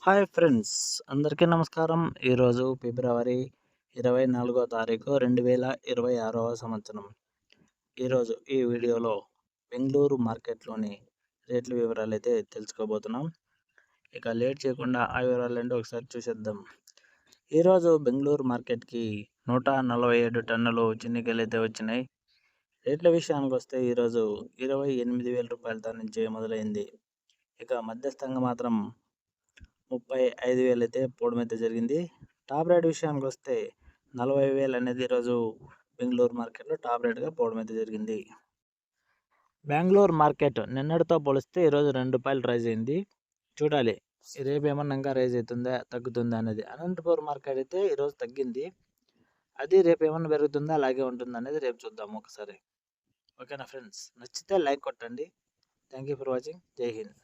Hi friends, అందరికీ నమస్కారం. ఈరోజు ఫిబ్రవరి 24వ తారీఖు 2026వ సంవత్సరం. ఈరోజు ఈ వీడియోలో బెంగళూరు మార్కెట్లోని రేట్ల వివరాలు అయితే తెలుసుకోబోతున్నాం. ఇక లేట్ చేయకుండా ఆ వివరాలంటే ఒకసారి చూసేద్దాం. ఈరోజు బెంగళూరు మార్కెట్కి 147 టన్నులు చిన్నికలు అయితే వచ్చినాయి. రేట్ల విషయానికి వస్తే ఈరోజు 28,000 రూపాయలతో నుంచి మొదలైంది. ఇక మధ్యస్థంగా మాత్రం 35,000 అయితే పోవడం అయితే జరిగింది. టాప్ రేట్ విషయానికి వస్తే 40,000 అనేది ఈరోజు బెంగళూరు మార్కెట్లో టాప్ రేట్గా పోవడం అయితే జరిగింది. బెంగళూరు మార్కెట్ నిన్నటితో పోలిస్తే ఈరోజు ₹2 రైజ్ అయింది. చూడాలి రేపు ఏమన్నా ఇంకా రైజ్ అవుతుందా తగ్గుతుందా అనేది. అనంతపురం మార్కెట్ అయితే ఈరోజు తగ్గింది. అది రేపు ఏమన్నా పెరుగుతుందా అలాగే ఉంటుందా అనేది రేపు చూద్దాం ఒకసారి. ఓకేనా ఫ్రెండ్స్, నచ్చితే లైక్ కొట్టండి. Thank you for watching. జై హింద్.